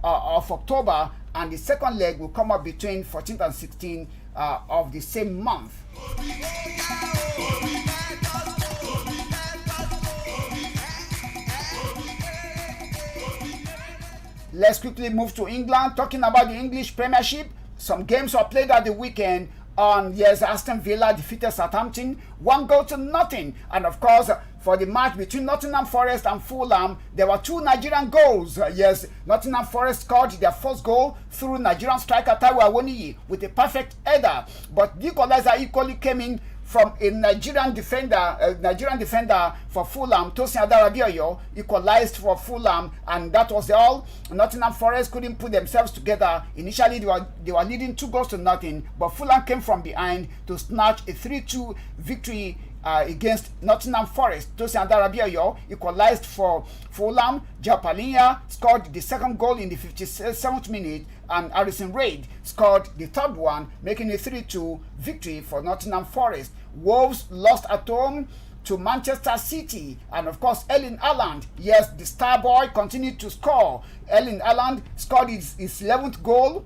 of October, and the second leg will come up between 14th and 16th of the same month. Let's quickly move to England. Talking about the English Premiership, some games were played at the weekend. Yes, Aston Villa defeated Southampton 1-0. And of course, for the match between Nottingham Forest and Fulham, there were 2 Nigerian goals. Yes, Nottingham Forest scored their first goal through Nigerian striker Taiwo Awoniyi with a perfect header. But the equalizer equally came in from a Nigerian defender for Fulham. Tosin Adarabioyo equalized for Fulham, and that was all. Nottingham Forest couldn't put themselves together. Initially, they were leading 2-0, but Fulham came from behind to snatch a 3-2 victory against Nottingham Forest. Tosin Adarabioyo equalized for Fulham. João Palhinha scored the second goal in the 57th minute, and Harrison Reid scored the third one, making a 3-2 victory for Nottingham Forest. Wolves lost at home to Manchester City, and of course Erling Haaland, yes, the star boy, continued to score. Erling Haaland scored his 11th goal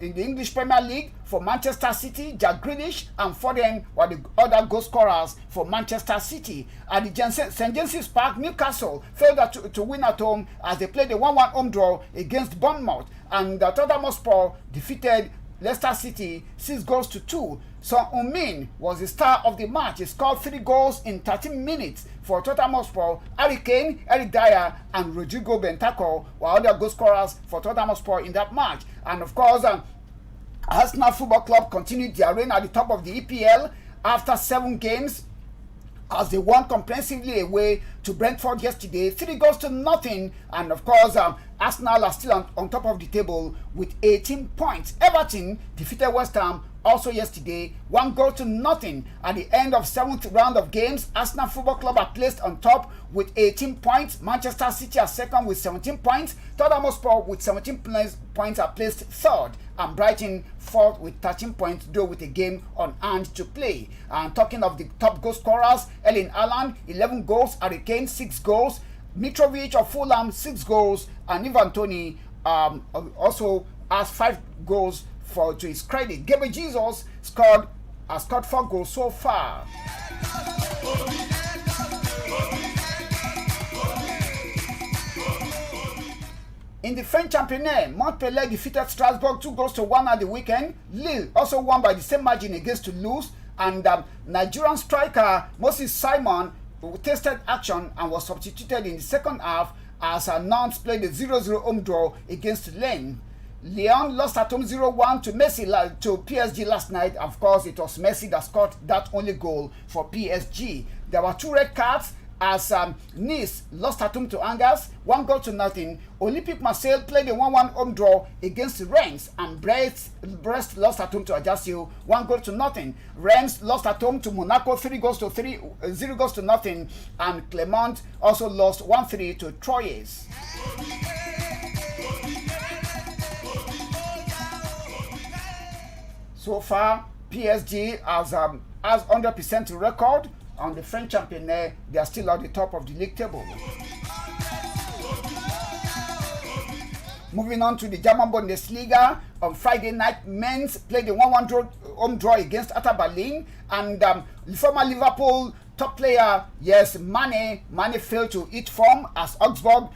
in the English Premier League for Manchester City. Jack Grealish and Foden were the other goal scorers for Manchester City. At the St. James's Park, Newcastle failed to win at home as they played a 1-1 home draw against Bournemouth, and Tottenham Hotspur defeated Leicester City 6-2. Son Heung-min was the star of the match. He scored 3 goals in 13 minutes for Tottenham Hotspur. Harry Kane, Eric Dyer, and Rodrigo Bentancur were other goal scorers for Tottenham Hotspur in that match. And of course, Arsenal Football Club continued their reign at the top of the EPL after 7 games, as they won comprehensively away to Brentford yesterday, 3-0. And of course, Arsenal are still on top of the table with 18 points. Everton defeated West Ham also yesterday, 1-0. At the end of 7th round of games, Arsenal Football Club are placed on top with 18 points. Manchester City are second with 17 points. Tottenham Hotspur with 17 points are placed third, and Brighton fourth with 13 points, though with a game on hand to play. And talking of the top goal scorers, Erling Haaland 11 goals, Harry Kane 6 goals, Mitrovic of Fulham 6 goals, and Ivan Toney also has 5 goals to his credit. Gabriel Jesus has scored 4 goals so far. In the French Championnat, Montpellier defeated Strasbourg 2-1 at the weekend. Lille also won by the same margin against Toulouse, and Nigerian striker Moses Simon tasted action and was substituted in the second half as Nantes played a 0-0 home draw against Lens. Lyon lost at home 0-1 to PSG last night. Of course, it was Messi that scored that only goal for PSG. There were 2 red cards as Nice lost at home to Angers 1-0. Olympique Marseille played a 1-1 home draw against Rennes, and Brest lost at home to Ajaccio 1-0. Rennes lost at home to Monaco 0-0, and Clermont also lost 1-3 to Troyes. So far, PSG has 100% record on the French Championnat. They are still at the top of the league table. Moving on to the German Bundesliga, on Friday night, Mainz played a 1-1 home draw against Hertha Berlin, and former Liverpool top player, yes, Mane failed to hit form as Augsburg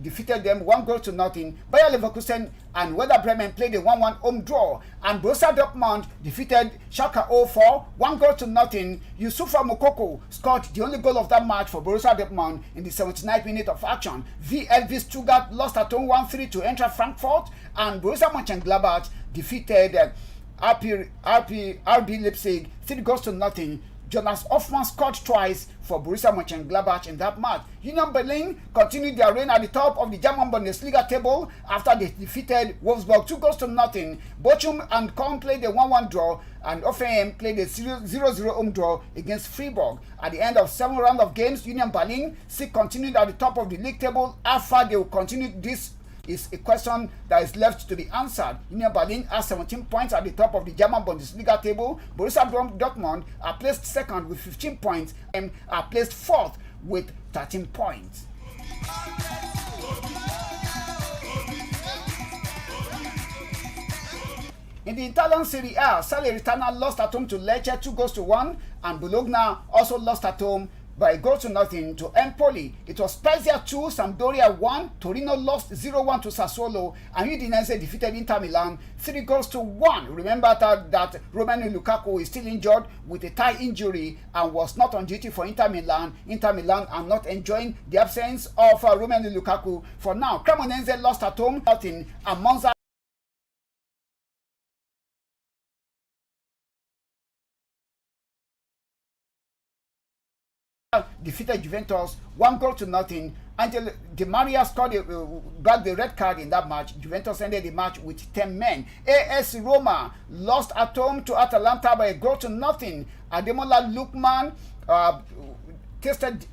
defeated them 1-0. Bayer Leverkusen and Werder Bremen played a 1-1 home draw, and Borussia Dortmund defeated Schalke 04 1-0. Youssoufa Moukoko scored the only goal of that match for Borussia Dortmund in the 79th minute of action. VfB Stuttgart lost at home 1-3 to Eintracht Frankfurt, and Borussia Mönchengladbach defeated RB Leipzig 3-0. Jonas Hoffmann scored twice for Borussia Mönchengladbach in that match. Union Berlin continued their reign at the top of the German Bundesliga table after they defeated Wolfsburg 2-0. Bochum and Köln played a 1-1 draw, and Hoffenheim played a 0-0 home draw against Freiburg. At the end of 7 rounds of games, Union Berlin still continued at the top of the league table. How far they will continue this is a question that is left to be answered. Union Berlin has 17 points at the top of the German Bundesliga table. Borussia Dortmund are placed second with 15 points and are placed fourth with 13 points. In the Italian Serie A, Salernitana lost at home to Lecce 2-1, and Bologna also lost at home by 1-0 to Empoli. It was Spezia 2, Sampdoria 1, Torino lost 0-1 to Sassuolo, and Udinese defeated Inter Milan 3-1. Remember that Romelu Lukaku is still injured with a thigh injury and was not on duty for Inter Milan. Inter Milan are not enjoying the absence of Romelu Lukaku for now. Cremonese lost at home, and Monza defeated Juventus 1-0. Angel Di Maria scored got the red card in that match. Juventus ended the match with 10 men. AS Roma lost at home to Atalanta by 1-0. Ademola Lookman tasted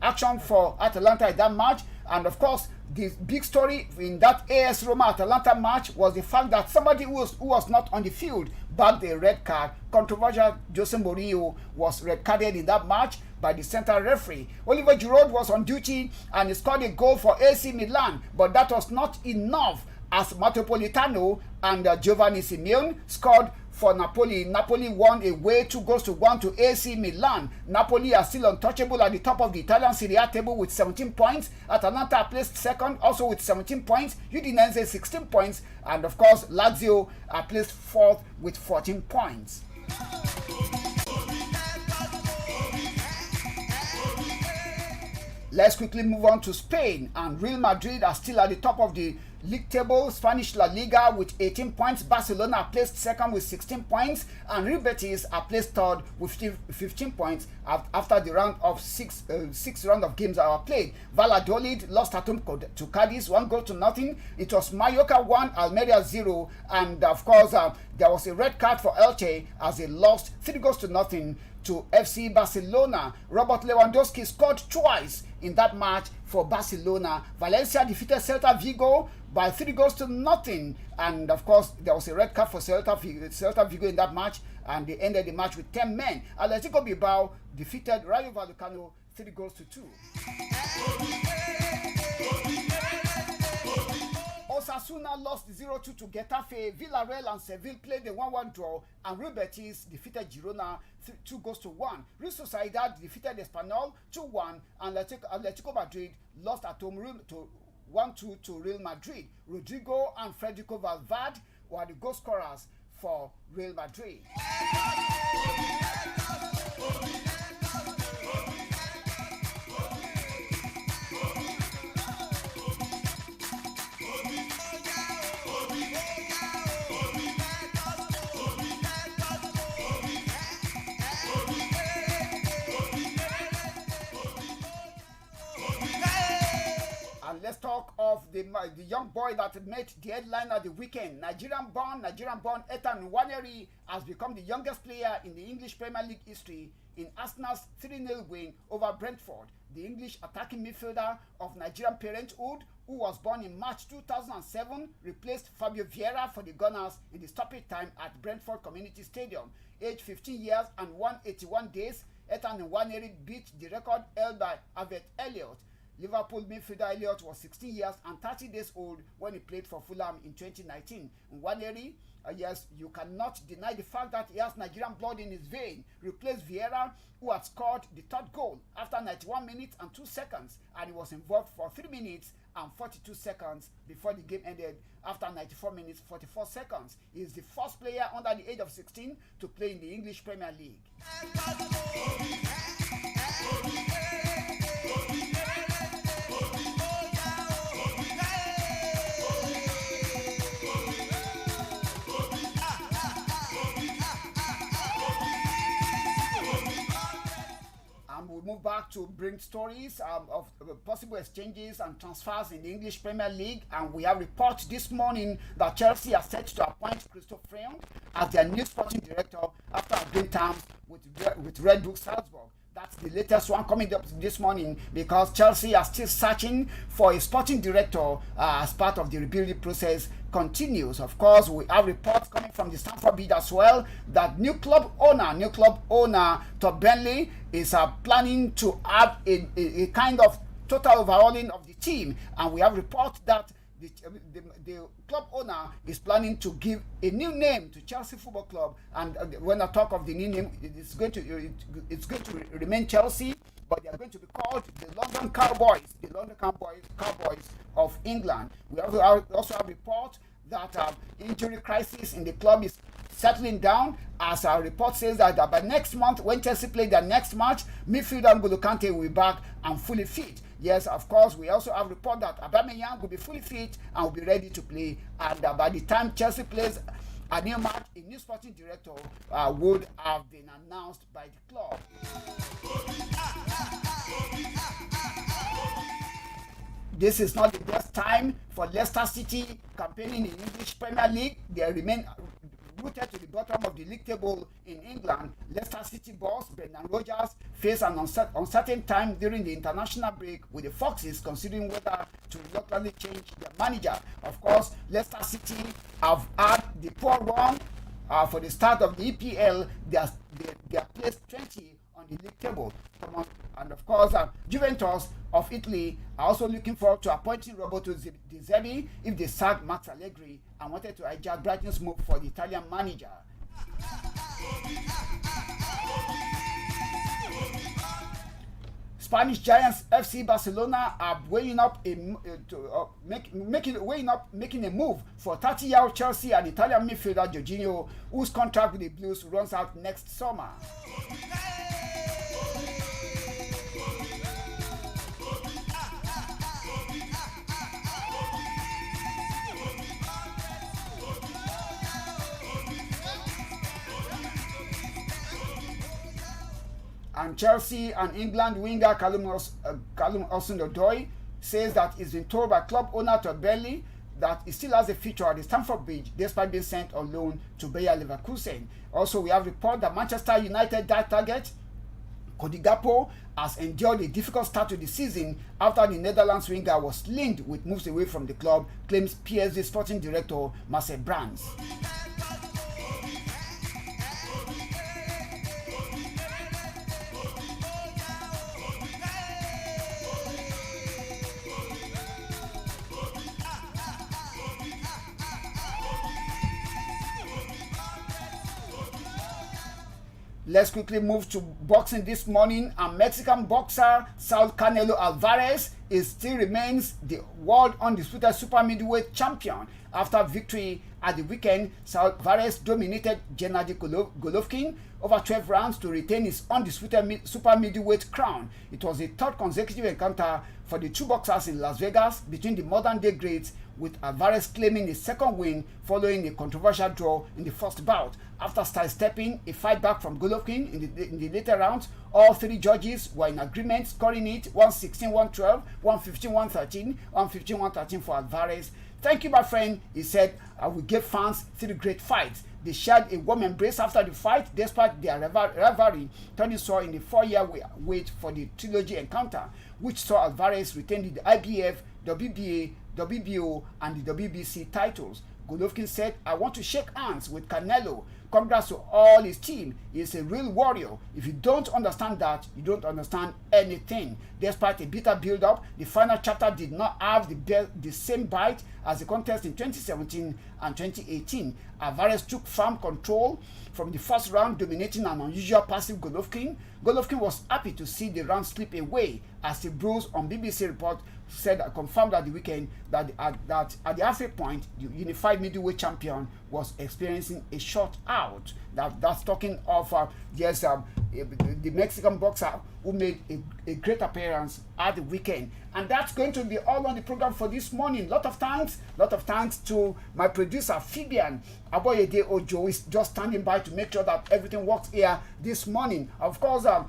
action for Atalanta in that match, and of course the big story in that AS Roma Atalanta match was the fact that somebody who was not on the field bagged a red card. Controversial Jose Mourinho was red carded in that match by the central referee. Oliver Giroud was on duty and he scored a goal for AC Milan, but that was not enough as Matteo Politano and Giovanni Simeone scored for Napoli. Napoli won away 2-1 to AC Milan. Napoli are still untouchable at the top of the Italian Serie A table with 17 points. Atalanta placed second also with 17 points. Udinese 16 points. And of course, Lazio are placed fourth with 14 points. Let's quickly move on to Spain, and Real Madrid are still at the top of the league table. Spanish La Liga with 18 points. Barcelona are placed second with 16 points, and Real Betis are placed third with 15 points after the round of six round of games are played. Valladolid lost at home to Cadiz 1-0. It was Mallorca 1, Almeria 0, and of course there was a red card for Elche as they lost 3-0 to FC Barcelona. Robert Lewandowski scored twice in that match for Barcelona. Valencia defeated Celta Vigo by 3-0, and of course there was a red card for Celta Vigo in that match, and they ended the match with 10 men. Atletico Bilbao defeated Rayo Vallecano 3-2. Osasuna lost 0-2 to Getafe. Villarreal and Seville played a 1-1 draw, and Real Betis defeated Girona 2-1. Real Sociedad defeated Espanyol 2-1, and Atletico Madrid lost at home 1-2 to Real Madrid. Rodrigo and Federico Valverde were the goal scorers for Real Madrid. Let's talk of the young boy that made the headline at the weekend. Nigerian-born Ethan Nwaneri has become the youngest player in the English Premier League history in Arsenal's 3-0 win over Brentford. The English attacking midfielder of Nigerian parenthood, who was born in March 2007, replaced Fabio Vieira for the Gunners in the stoppage time at Brentford Community Stadium. Aged 15 years and 181 days, Ethan Nwaneri beat the record held by Harvey Elliott. Liverpool midfielder Elliott was 16 years and 30 days old when he played for Fulham in 2019. Nwaneri, yes, you cannot deny the fact that he has Nigerian blood in his vein. Replaced Vieira, who had scored the third goal after 91 minutes and 2 seconds, and he was involved for 3 minutes and 42 seconds before the game ended after 94 minutes 44 seconds. He is the first player under the age of 16 to play in the English Premier League. We'll move back to bring stories of possible exchanges and transfers in the English Premier League, and we have reports this morning that Chelsea are set to appoint Christoph Freund as their new sporting director after agreeing terms with Red Bull Salzburg. That's the latest one coming up this morning, because Chelsea are still searching for a sporting director as part of the rebuilding process continues. Of course, we have reports coming from the Stamford Bridge as well that new club owner Todd Bentley is planning to have a kind of total overhauling of the team, and we have reports that the club owner is planning to give a new name to Chelsea Football Club, and when I talk of the new name, it's going to remain Chelsea, but they are going to be called the London Cowboys, Cowboys of England. We also have report that injury crisis in the club is settling down, as our report says that by next month, when Chelsea play their next match, midfielder N'Golo Kante will be back and fully fit. Yes, of course, we also have report that Aubameyang will be fully fit and will be ready to play. And by the time Chelsea plays a new match, a new sporting director would have been announced by the club. This is not the best time for Leicester City campaigning in English Premier League. They remain rooted to the bottom of the league table in England. Leicester City boss Brendan Rodgers faced an uncertain time during the international break, with the Foxes considering whether to reluctantly change their manager. Of course, Leicester City have had the poor run for the start of the EPL. They are placed 20 on the league table. And of course, Juventus of Italy are also looking forward to appointing Roberto De Zerbi if they sack Max Allegri, and wanted to hijack Brighton's move for the Italian manager. Spanish giants FC Barcelona are weighing up making a move for 30-year-old Chelsea and Italian midfielder Jorginho, whose contract with the Blues runs out next summer. And Chelsea and England winger Callum Hudson-Odoi says that he's been told by club owner Todd Boehly that he still has a future at the Stamford Bridge despite being sent on loan to Bayer Leverkusen. Also, we have report that Manchester United target Cody Gakpo has endured a difficult start to the season after the Netherlands winger was linked with moves away from the club, claims PSG sporting director Marcel Brands. Let's quickly move to boxing this morning. And Mexican boxer Saul Canelo Alvarez still remains the world undisputed super middleweight champion. After victory at the weekend, Saul Alvarez dominated Gennady Golovkin over 12 rounds to retain his undisputed super middleweight crown. It was the third consecutive encounter for the two boxers in Las Vegas between the modern-day greats, with Alvarez claiming his second win following a controversial draw in the first bout. After sidestepping a fight back from Golovkin in the later rounds, all three judges were in agreement, scoring it 116-112, 115-113, 115-113 for Alvarez. Thank you, my friend, he said. We gave fans three great fights. They shared a warm embrace after the fight, despite their rivalry turning sour in the 4-year wait for the trilogy encounter, which saw Alvarez retain the IBF, WBA, WBO, and the WBC titles. Golovkin said, "I want to shake hands with Canelo. Congrats to all his team. He is a real warrior. If you don't understand that, you don't understand anything." Despite a bitter build-up, the final chapter did not have the same bite as the contest in 2017 and 2018. Alvarez took firm control from the first round, dominating an unusual passive Golovkin. Golovkin was happy to see the round slip away, as the Bruce on BBC report confirmed at the weekend that at the halfway point, the unified middleweight champion was experiencing a short out. That's talking of the Mexican boxer who made a great appearance at the weekend. And that's going to be all on the program for this morning. Lot of thanks to my producer Fabian Aboyede Ojo, is just standing by to make sure that everything works here this morning. Of course, I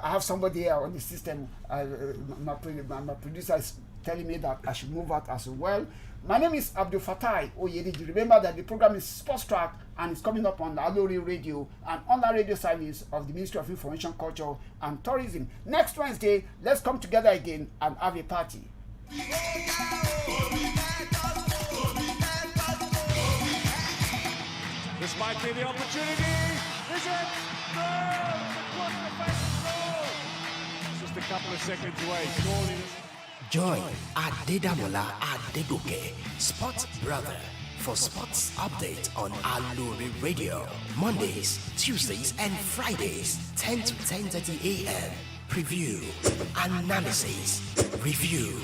have somebody here on the system. My producer is telling me that I should move out as well. My name is Abdul Fatai Oyedeji. Remember that the program is Sports Track and it's coming up on the Alori Radio and online radio service of the Ministry of Information, Culture and Tourism. Next Wednesday, let's come together again and have a party. This might be the opportunity. Is it? No! Just a couple of seconds away. Surely Join Adedamola Adegoke, Sports Brother, for sports update on Aluri Radio. Mondays, Tuesdays, and Fridays, 10 to 10:30 a.m. Preview, analysis, review,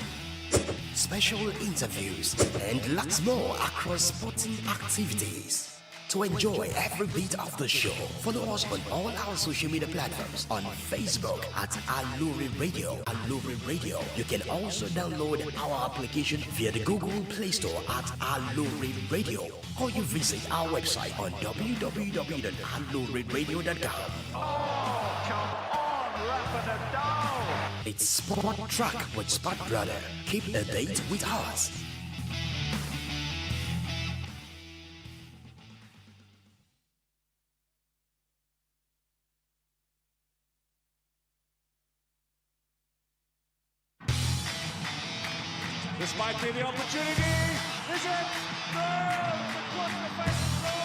special interviews, and lots more across sporting activities. To enjoy every bit of the show, follow us on all our social media platforms on Facebook at Aluri Radio. Aluri Radio. You can also download our application via the Google Play Store at Aluri Radio, or you visit our website on www.aluriradio.com. Oh, come on, Rafa Nadal! It's Sport Track with Sport Brother. Keep a date with us. This might be the opportunity. Is it? No! Across the face, no!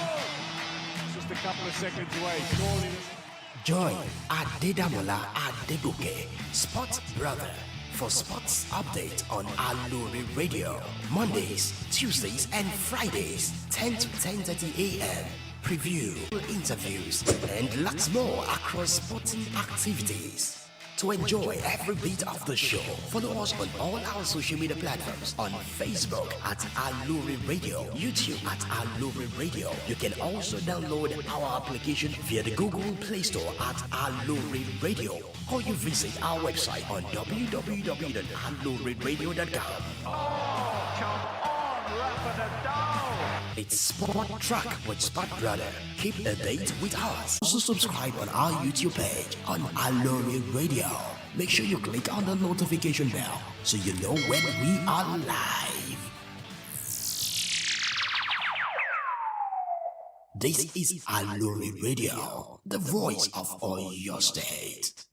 Just a couple of seconds away. Surely this... Join Adedamola Adegoke, Sports Brother, for sports update on Aluri Radio. Mondays, Tuesdays, and Fridays, 10 to 10:30 a.m. Preview, interviews, and lots more across sporting activities. To enjoy every bit of the show, follow us on all our social media platforms on Facebook at Aluri Radio, YouTube at Aluri Radio. You can also download our application via the Google Play Store at Aluri Radio, or you visit our website on www.aluriradio.com. Oh, come on, Rafa Nadal! It's Sport Track with Sport Brother. Keep a date with us. Also subscribe on our YouTube page on Aluri Radio. Make sure you click on the notification bell so you know when we are live. This is Aluri Radio, the voice of Oyo State.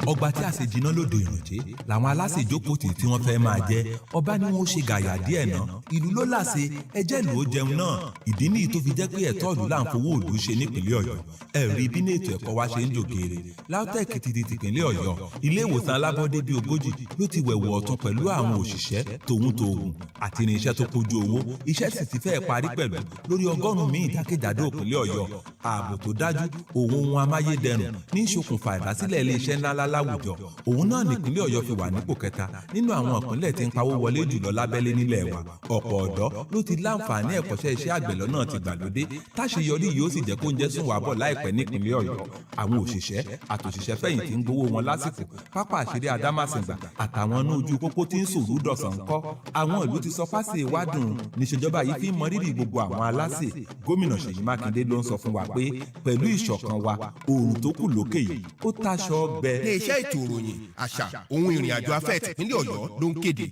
ọgbà tí a sì jiná lóde ìrànjẹ làwọn aláṣẹ ìjókòó tí wọ́n fẹ́ máa jẹ ọba ni wọ́n ṣe gàyà díẹ̀ náà ìlú ló láṣẹ ẹjẹ ìlú ó jẹun náà ìdí nìyí tó fi jẹ́ pé ẹ̀tọ́ ìlú là ń fowó òlú ṣe nípìnlẹ̀ Ọ̀yọ́ ẹ̀rí bí ní ètò ẹ̀kọ́ wa ṣe ń jòkèèrè LAUTECH ti di tìpínlẹ̀ Ọ̀yọ́ ilé ìwòsàn alábọ́dé bíi 40 ló ti wẹ̀wọ̀ ọ̀tún pẹ̀lú àwọn òṣìṣẹ́ tòun tòògùn àti irinṣẹ́ tó kojú owó iṣẹ́ sì ti fẹ́ẹ̀ parí pẹ̀lú lórí 100 míì jákèjádò ìpínlẹ̀ Ọ̀yọ́ ààbò tó dájú ohun amáyédẹrùn ní ìṣokùnfà ìdásílẹ̀ iléeṣẹ́ ńláńlá láwùjọ òun náà nípínlẹ̀ Ọ̀yọ́ fi wà nípò kẹta nínú àwọn ìpínlẹ̀ tí ń pawó wọlé jùlọ lábẹ́lé nílẹ̀ wa ọ̀pọ̀ ọ̀dọ́ ló ti láǹfààní ẹ̀kọ́ṣẹ́ iṣẹ́ àgbẹ̀ lọ́nà ti gbàlódé táṣeyọrí yóò sì jẹ́ kó ń jẹ́ sùn wà bọ̀ láìpẹ́ nípínlẹ̀ Ọ̀yọ́ àwọn òṣìṣẹ́ àtòṣìṣẹ́ fẹ̀yìntì ń gbowó wọn lásìkò pápá àṣírí Adámàsìngbà àtàwọn inú ojú pópó tí ń sòrú dọ̀sán kọ́ àwọn ìlú ti sọ pásì ìwádùn níṣèjọba yìí fi ń mọ rírì gbogbo àwọn aláṣẹ gómìnà Ṣèyí Mákindé ló ń sọ fún wa pé pẹ̀lú ìṣọ̀kan wa oòrùn tó kù lókè yìí ó táṣọ gbẹ. iléeṣẹ́ ètò ìròyìn àṣà ohun ìrìn àjò afẹ́ tìpínlẹ̀ Ọ̀yọ́ ló ń kéde.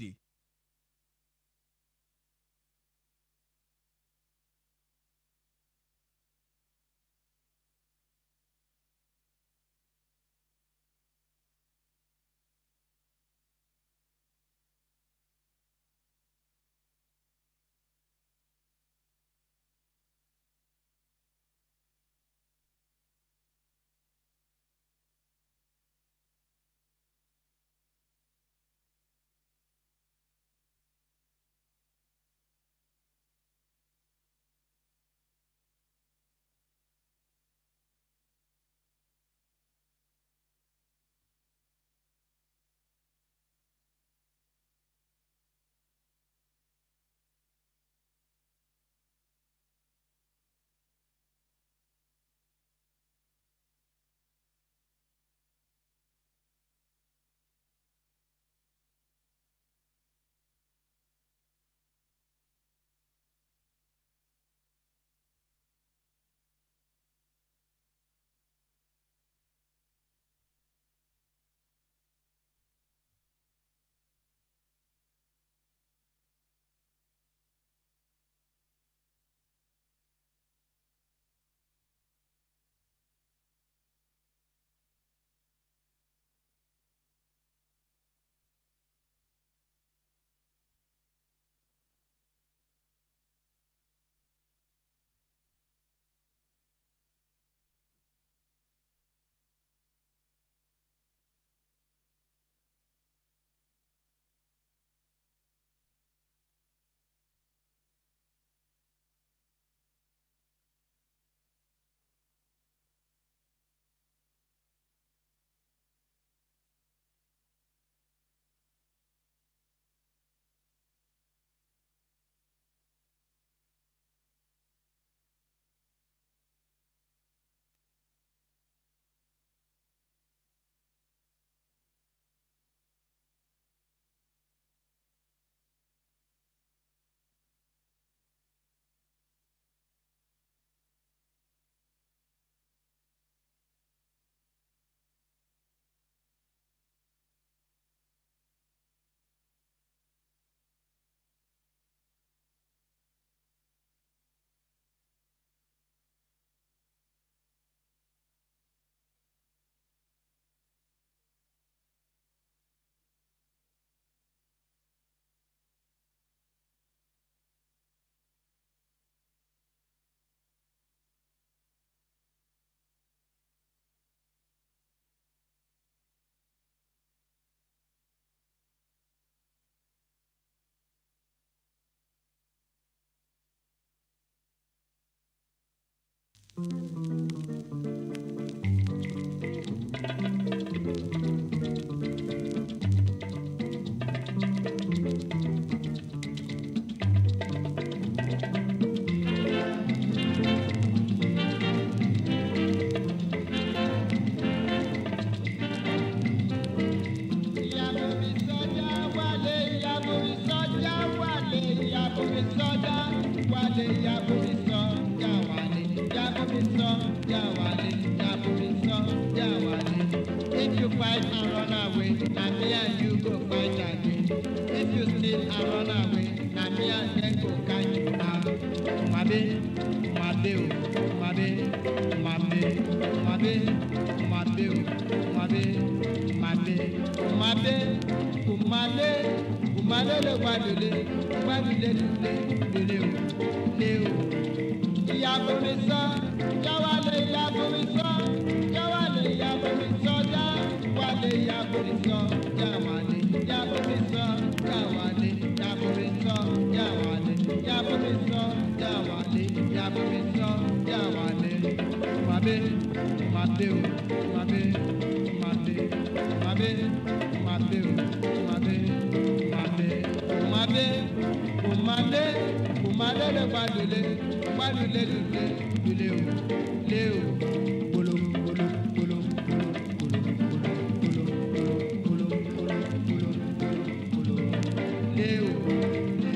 If you fight and run away, now me and you go fight again. If you steal and run away, now me and them go catch you now. Umabe, umabe, umabe, umabe, umabe, umabe, umabe, umabe, umabe, umale, umale le gbadule, gbadule lule, lule o, le o. Ìyàbò mi sọ, jáwálé ìyàbò mi sọ, jáwálé ìyàbò mi sọ, jáwálé ìyàbò mi sọ, jáwálé ìyàbò mi sọ, jáwálé ìyàbò mi sọ, jáwálé ìyàbò mi sọ, jáwálé ìyàbò mi sọ, jáwálé. Umabe, umabe o, umabe, umabe, umabe, umabe o, umabe, umabe, umabe, umale, umale le gbadule. Gbadule lule, lule o, le o, bolo, bolo, bolo, bolo, bolo, bolo, bolo, bolo, bolo, bolo, le o, le.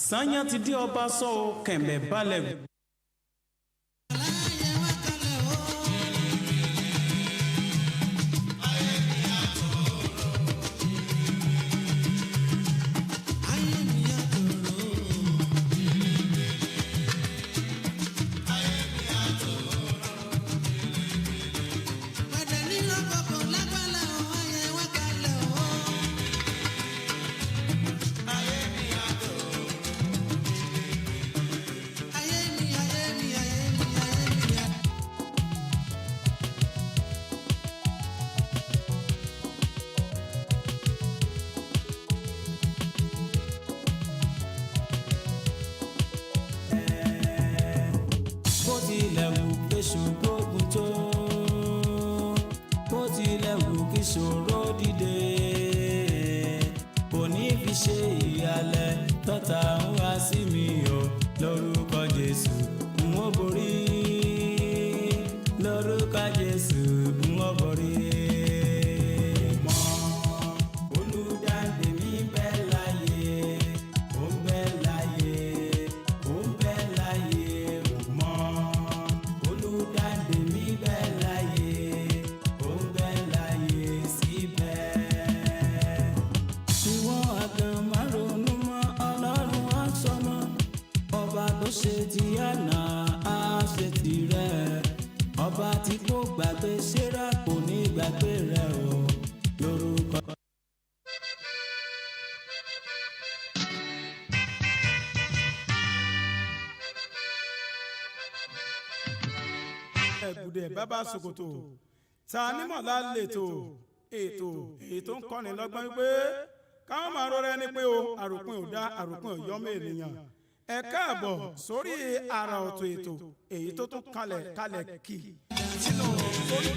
Sanya ti di ọba sọ kẹ̀mbẹ̀ balẹ̀. Ìṣòro dìde kò ní fi ṣe ìyàlẹ̀ tọ́ta ń wá sí mi o lórúkọ Jésù n ó borí lórúkọ Jésù n ó borí. Mọ olùdáǹdè mi bẹ láyé ó ń bẹ láyé ó ń bẹ láyé mọ olùdáǹdè mi bẹ láyé. Ó ṣe ti àná á ṣe tirẹ̀ ọba tí kò gbàgbé Ṣérà kò ní gbàgbé rẹ̀ o lórúkọ. ẹ̀gùdẹ̀ bàbá Sòkòtò ta nímọ̀lá lètò ètò èyí tó ń kọ́ni lọ́gbọ́n wípé káwọn máa rọra ẹni pé o àròpin ò dá àròpin ò yọ́mọ ènìyàn. Ẹ káàbọ̀ sórí àrà ọ̀tọ̀ ètò èyí tó tún kalẹ̀ kì sínú orí.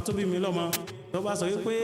Tó bí mi lọ́mọ tó bá sọ wípé